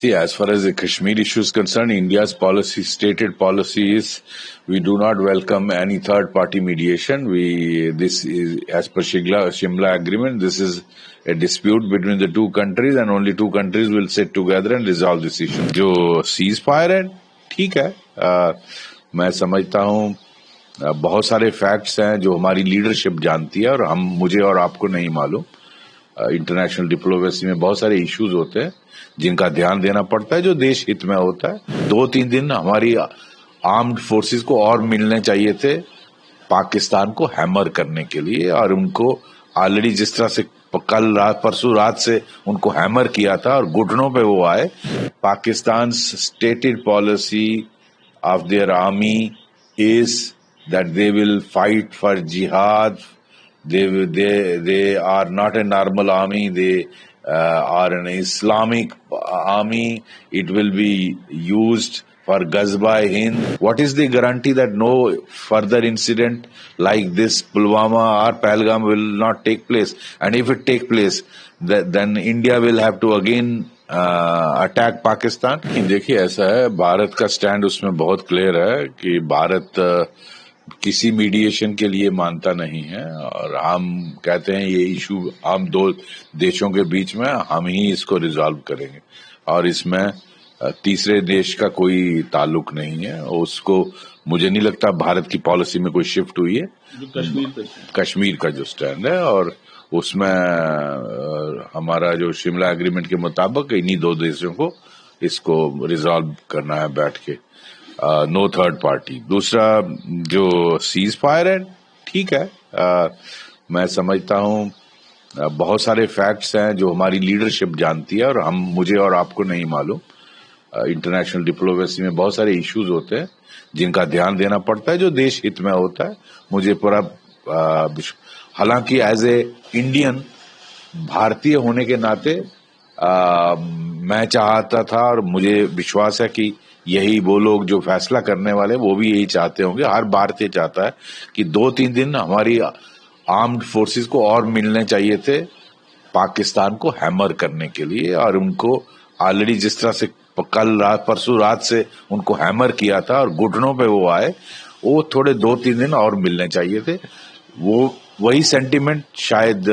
See, as far as the Kashmir issue is concerned, India's policy, stated policy is we do not welcome any third-party mediation. This is, as per Shimla Agreement, this is a dispute between the two countries and only two countries will sit together and resolve this issue. जो ceasefire है, ठीक है, मैं समझता हूँ बहुत सारे facts हैं जो हमारी लीडरशिप जानती है और मुझे और आपको नहीं मालूम। इंटरनेशनल डिप्लोमेसी में बहुत सारे इश्यूज होते हैं जिनका ध्यान देना पड़ता है, जो देश हित में होता है। 2-3 दिन हमारी आर्म्ड फोर्सेस को और मिलने चाहिए थे पाकिस्तान को हैमर करने के लिए, और उनको ऑलरेडी जिस तरह से कल रात परसों रात से उनको हैमर किया था और घुटनों पे वो आए। Pakistan stated policy of their army is that they will fight for jihad. They are not a normal army. They are an Islamic army. It will be used for Ghazwa-e-Hind. What is the guarantee that no further incident like this Pulwama or Pahalgam will not take place? And if it take place, then India will have to again attack Pakistan. देखिए, ऐसा है, भारत का stand उसमें बहुत clear है कि भारत किसी mediation के लिए मानता नहीं है, और हम कहते हैं ये इशू हम दो देशों के बीच में हम ही इसको रिजॉल्व करेंगे, और इसमें तीसरे देश का कोई ताल्लुक नहीं है। उसको मुझे नहीं लगता भारत की पॉलिसी में कोई शिफ्ट हुई है। कश्मीर का जो स्टैंड है, और उसमें हमारा जो शिमला एग्रीमेंट के मुताबिक इन्हीं दो देशों को इसको रिजॉल्व करना है बैठ के, नो थर्ड पार्टी। दूसरा जो सीज फायर है, ठीक है, मैं समझता हूँ बहुत सारे फैक्ट्स हैं जो हमारी लीडरशिप जानती है और मुझे और आपको नहीं मालूम। इंटरनेशनल डिप्लोमेसी में बहुत सारे इश्यूज होते हैं जिनका ध्यान देना पड़ता है, जो देश हित में होता है। मुझे पूरा हालांकि एज ए इंडियन भारतीय होने के नाते मैं चाहता था, और मुझे विश्वास है कि यही वो लोग जो फैसला करने वाले वो भी यही चाहते होंगे। हर भारतीय चाहता है कि 2-3 दिन हमारी आर्म्ड फोर्सेस को और मिलने चाहिए थे पाकिस्तान को हैमर करने के लिए, और उनको ऑलरेडी जिस तरह से कल रात परसों रात से उनको हैमर किया था और घुटनों पे वो आए, वो थोड़े 2-3 दिन और मिलने चाहिए थे। वो वही सेंटिमेंट शायद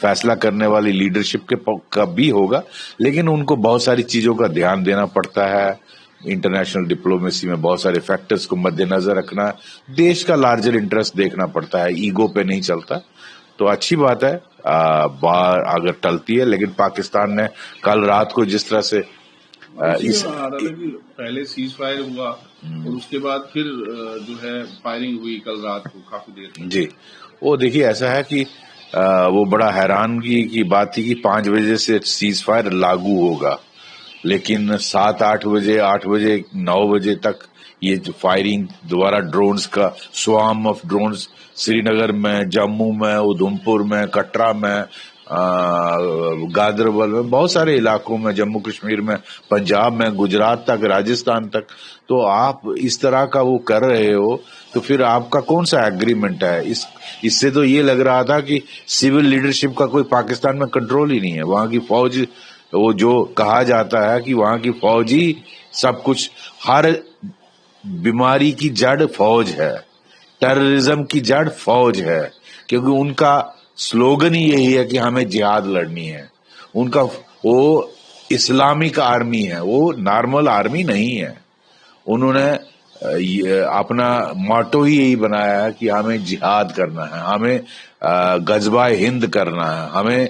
फैसला करने वाली लीडरशिप का भी होगा, लेकिन उनको बहुत सारी चीजों का ध्यान देना पड़ता है। इंटरनेशनल डिप्लोमेसी में बहुत सारे फैक्टर्स को मद्देनजर रखना, देश का लार्जर इंटरेस्ट देखना पड़ता है, ईगो पे नहीं चलता। तो अच्छी बात है बार अगर टलती है, लेकिन पाकिस्तान ने कल रात को जिस तरह से पहले सीज फायर हुआ और उसके बाद फिर जो है फायरिंग हुई कल रात को काफी देर जी। वो देखिए, ऐसा है कि वो बड़ा हैरानगी की बात थी कि 5 बजे से सीज फायर लागू होगा, लेकिन 7-8 बजे 8 बजे 9 बजे तक ये जो फायरिंग दोबारा ड्रोन्स का स्वार्म ऑफ ड्रोन्स श्रीनगर में, जम्मू में, उधमपुर में, कटरा में, गादरबल में, बहुत सारे इलाकों में, जम्मू कश्मीर में, पंजाब में, गुजरात तक, राजस्थान तक। तो आप इस तरह का वो कर रहे हो, तो फिर आपका कौन सा एग्रीमेंट है? इससे तो ये लग रहा था कि सिविल लीडरशिप का कोई पाकिस्तान में कंट्रोल ही नहीं है। वहां की फौज, वो जो कहा जाता है कि वहां की फौज ही सब कुछ, हर बीमारी की जड़ फौज है, टेररिज्म की जड़ फौज है, क्योंकि उनका स्लोगन ही यही है कि हमें जिहाद लड़नी है। उनका वो इस्लामिक आर्मी है, वो नॉर्मल आर्मी नहीं है। उन्होंने अपना मोटो ही यही बनाया है कि हमें जिहाद करना है, हमें गजवा हिंद करना है, हमें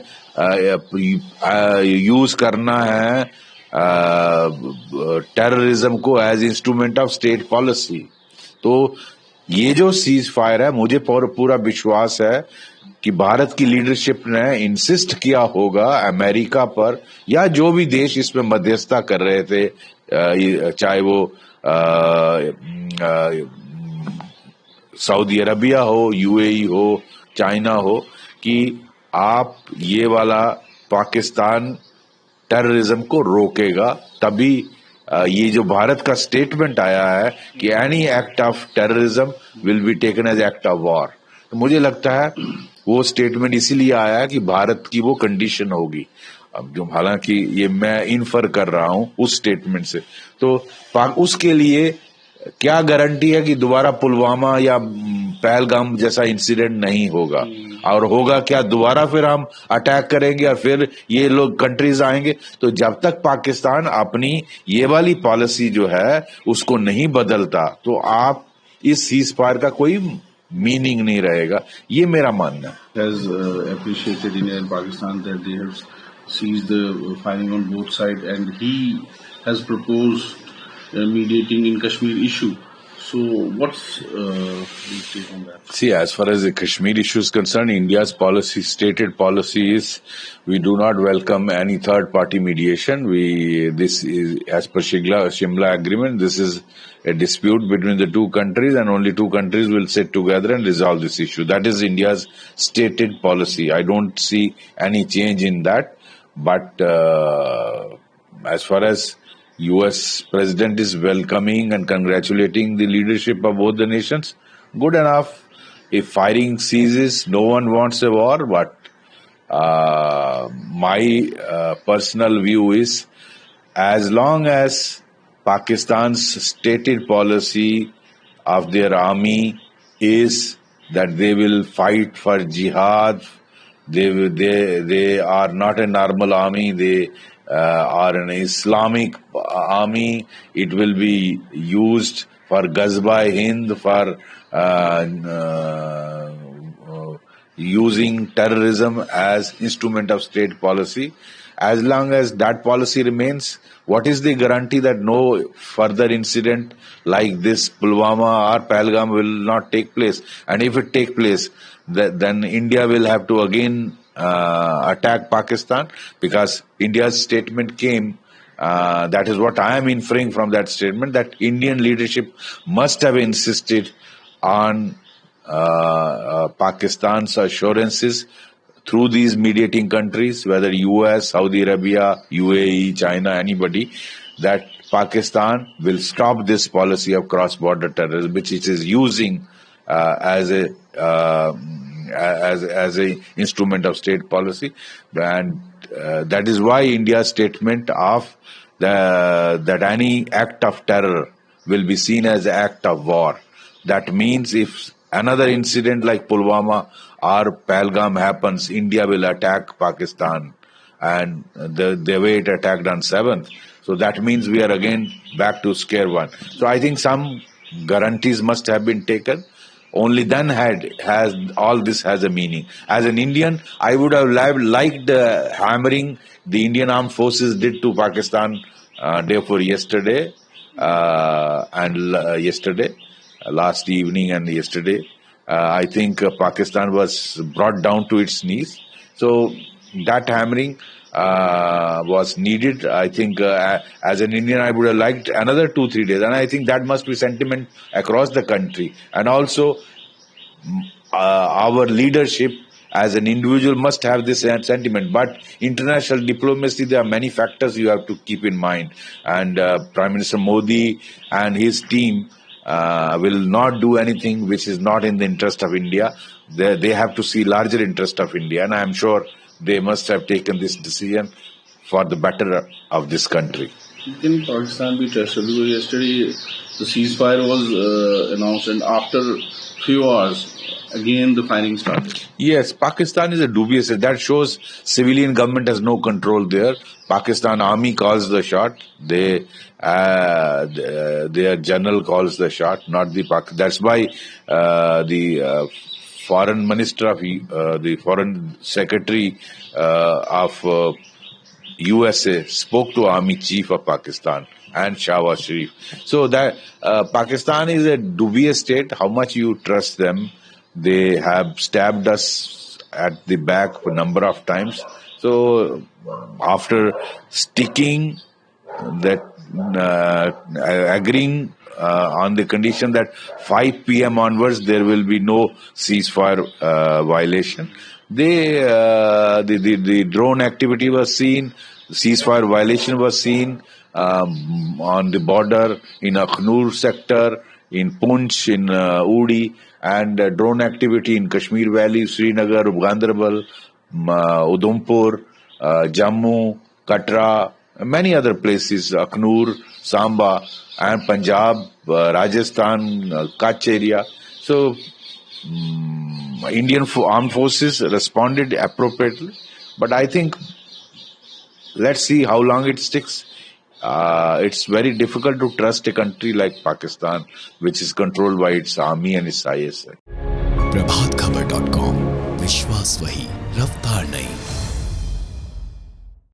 यूज करना है टेररिज्म को as instrument of state policy. तो ये जो सीज फायर है, मुझे पूरा विश्वास है कि भारत की लीडरशिप ने इंसिस्ट किया होगा अमेरिका पर, या जो भी देश इसमें मध्यस्थता कर रहे थे, चाहे वो सऊदी अरबिया हो, यूएई हो, चाइना हो, कि आप ये वाला पाकिस्तान टेररिज्म को रोकेगा। तभी ये जो भारत का स्टेटमेंट आया है कि any act of terrorism will be taken as act of war, तो मुझे लगता है वो स्टेटमेंट इसीलिए आया है कि भारत की वो कंडीशन होगी। अब जो हालांकि ये मैं इन्फर कर रहा हूं उस स्टेटमेंट से, तो उसके लिए क्या गारंटी है कि दोबारा पुलवामा या पहलगाम जैसा इंसिडेंट नहीं होगा, और होगा क्या दोबारा फिर हम अटैक करेंगे और फिर ये लोग कंट्रीज आएंगे। तो जब तक पाकिस्तान अपनी ये वाली पॉलिसी जो है उसको नहीं बदलता तो आप इस सीज फायर का कोई मीनिंग नहीं रहेगा, ये मेरा मानना है। Has appreciated India and Pakistan that they have ceased the firing on both sides, and he has proposed mediating in Kashmir issue. So, what's the take on that? See, as far as the Kashmir issue is concerned, India's policy, stated policy is we do not welcome any third-party mediation. This is as per Shimla Agreement. This is a dispute between the two countries, and only two countries will sit together and resolve this issue. That is India's stated policy. I don't see any change in that. But as far as US president is welcoming and congratulating the leadership of both the nations, good enough. If firing ceases, no one wants a war, but my personal view is as long as Pakistan's stated policy of their army is that they will fight for jihad, they are not a normal army, they are an Islamic army. It will be used for Ghazwa-e-Hind, for using terrorism as instrument of state policy. As long as that policy remains, what is the guarantee that no further incident like this Pulwama or Pahalgam will not take place? And if it take place, then India will have to again attack Pakistan, because India's statement came, that is what I am inferring from that statement, that Indian leadership must have insisted on Pakistan's assurances through these mediating countries, whether US, Saudi Arabia, UAE, China, anybody, that Pakistan will stop this policy of cross-border terrorism, which it is using as a instrument of state policy. And that is why India's statement of that any act of terror will be seen as an act of war. That means if another incident like Pulwama or Pahalgam happens, India will attack Pakistan, and the way it attacked on 7th. So that means we are again back to square one. So I think some guarantees must have been taken. Only then has all this has a meaning. As an Indian, I would have liked the hammering the Indian Armed Forces did to Pakistan day before yesterday, last evening and yesterday. I think Pakistan was brought down to its knees. So that hammering was needed. I think as an Indian, I would have liked another 2-3 days. And I think that must be sentiment across the country. And also our leadership as an individual must have this sentiment. But international diplomacy, there are many factors you have to keep in mind. And Prime Minister Modi and his team will not do anything which is not in the interest of India. They have to see larger interest of India, and I am sure they must have taken this decision for the better of this country. Can Pakistan be trusted? Because yesterday the ceasefire was announced, and after few hours, again the firing started. Yes, Pakistan is a dubious. That shows civilian government has no control there. Pakistan army calls the shot. Their general calls the shot, not the Pakistan. That's why the foreign minister of the foreign secretary of USA spoke to army chief of Pakistan and Shahbaz Sharif. So that Pakistan is a dubious state. How much you trust them? They have stabbed us at the back a number of times. So after sticking that, agreeing on the condition that 5 p.m. onwards there will be no ceasefire violation, the drone activity was seen, ceasefire violation was seen on the border in Akhnur sector, in Punch, in Uri, and drone activity in Kashmir Valley, Srinagar, Ganderbal, Udhampur, Jammu, Katra, many other places, Aknoor, Samba, and Punjab, Rajasthan, Kutch area. So, Indian armed forces responded appropriately, but I think let's see how long it sticks. It's very difficult to trust a country like Pakistan, which is controlled by its army and its ISI. प्रभात खबर.com, विश्वास वही, रफ्तार नहीं।